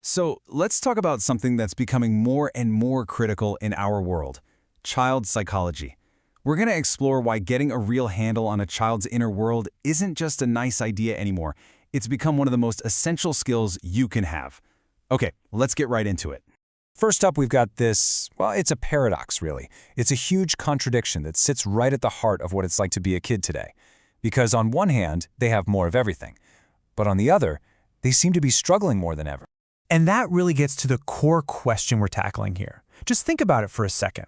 So let's talk about something that's becoming more and more critical in our world, child psychology. We're going to explore why getting a real handle on a child's inner world isn't just a nice idea anymore. It's become one of the most essential skills you can have. Okay, let's get right into it. First up, we've got this, well, it's a paradox, really. It's a huge contradiction that sits right at the heart of what it's like to be a kid today. Because on one hand, they have more of everything. But on the other, they seem to be struggling more than ever. And that really gets to the core question we're tackling here. Just think about it for a second.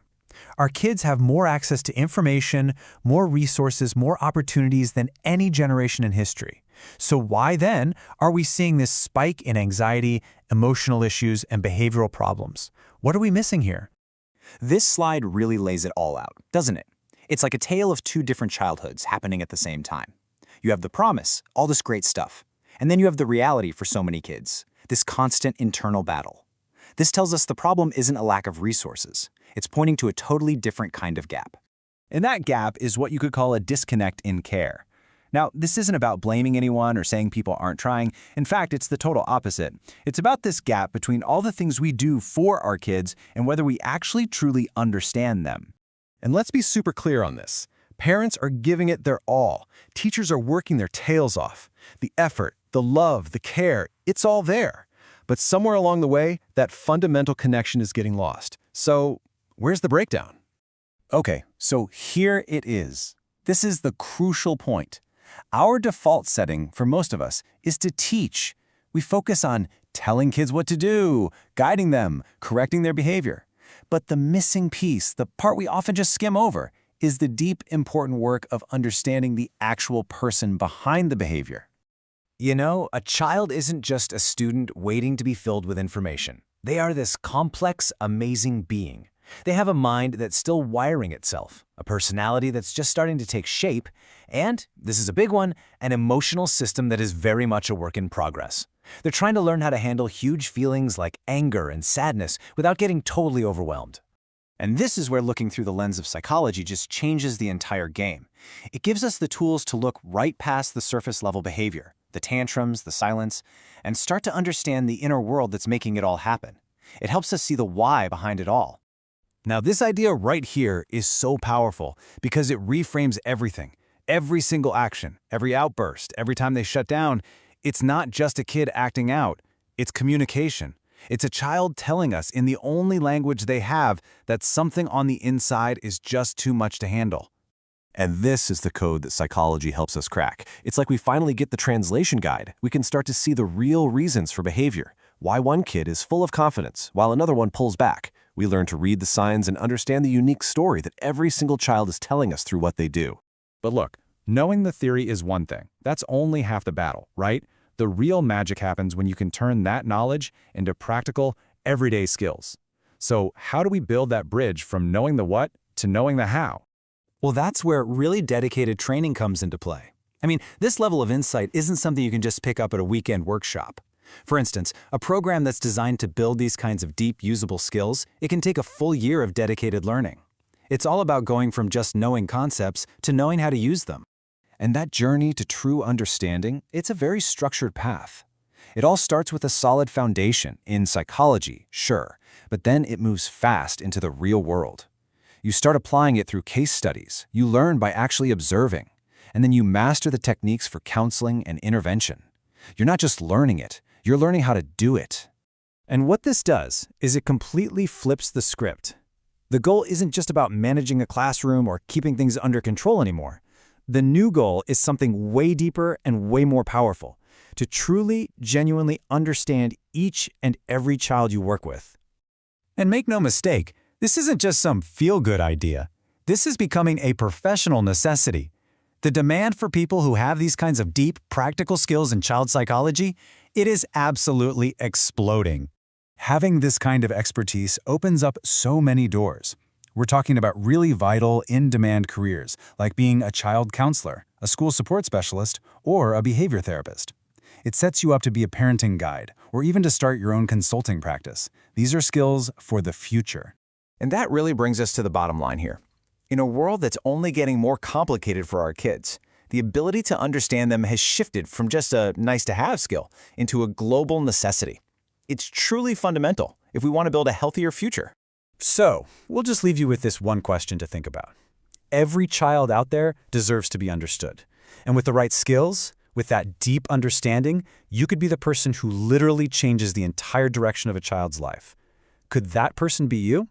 Our kids have more access to information, more resources, more opportunities than any generation in history. So why then are we seeing this spike in anxiety, emotional issues, and behavioral problems? What are we missing here? This slide really lays it all out, doesn't it? It's like a tale of two different childhoods happening at the same time. You have the promise, all this great stuff, and then you have the reality for so many kids, this constant internal battle. This tells us the problem isn't a lack of resources. It's pointing to a totally different kind of gap. And that gap is what you could call a disconnect in care. Now, this isn't about blaming anyone or saying people aren't trying. In fact, it's the total opposite. It's about this gap between all the things we do for our kids and whether we actually truly understand them. And let's be super clear on this. Parents are giving it their all. Teachers are working their tails off. The effort, the love, the care, it's all there. But somewhere along the way, that fundamental connection is getting lost. So, where's the breakdown? Okay, so here it is. This is the crucial point. Our default setting for most of us is to teach. We focus on telling kids what to do, guiding them, correcting their behavior. But the missing piece, the part we often just skim over, is the deep, important work of understanding the actual person behind the behavior. You know, a child isn't just a student waiting to be filled with information. They are this complex, amazing being. They have a mind that's still wiring itself, a personality that's just starting to take shape, and, this is a big one, an emotional system that is very much a work in progress. They're trying to learn how to handle huge feelings like anger and sadness without getting totally overwhelmed. And this is where looking through the lens of psychology just changes the entire game. It gives us the tools to look right past the surface-level behavior, the tantrums, the silence, and start to understand the inner world that's making it all happen. It helps us see the why behind it all. Now, this idea right here is so powerful because it reframes everything. Every single action, every outburst, every time they shut down, it's not just a kid acting out. It's communication. It's a child telling us in the only language they have that something on the inside is just too much to handle. And this is the code that psychology helps us crack. It's like we finally get the translation guide. We can start to see the real reasons for behavior. Why one kid is full of confidence while another one pulls back. We learn to read the signs and understand the unique story that every single child is telling us through what they do. But look, knowing the theory is one thing. That's only half the battle, right? The real magic happens when you can turn that knowledge into practical, everyday skills. So how do we build that bridge from knowing the what to knowing the how? Well, that's where really dedicated training comes into play. I mean, this level of insight isn't something you can just pick up at a weekend workshop. For instance, a program that's designed to build these kinds of deep, usable skills, it can take a full year of dedicated learning. It's all about going from just knowing concepts to knowing how to use them. And that journey to true understanding, it's a very structured path. It all starts with a solid foundation in psychology, sure, but then it moves fast into the real world. You start applying it through case studies, you learn by actually observing, and then you master the techniques for counseling and intervention. You're not just learning it, you're learning how to do it. And what this does is it completely flips the script. The goal isn't just about managing a classroom or keeping things under control anymore. The new goal is something way deeper and way more powerful, to truly, genuinely understand each and every child you work with. And make no mistake, this isn't just some feel-good idea. This is becoming a professional necessity. The demand for people who have these kinds of deep, practical skills in child psychology, it is absolutely exploding. Having this kind of expertise opens up so many doors. We're talking about really vital, in-demand careers, like being a child counselor, a school support specialist, or a behavior therapist. It sets you up to be a parenting guide, or even to start your own consulting practice. These are skills for the future. And that really brings us to the bottom line here. In a world that's only getting more complicated for our kids, the ability to understand them has shifted from just a nice-to-have skill into a global necessity. It's truly fundamental if we want to build a healthier future. So, we'll just leave you with this one question to think about. Every child out there deserves to be understood. And with the right skills, with that deep understanding, you could be the person who literally changes the entire direction of a child's life. Could that person be you?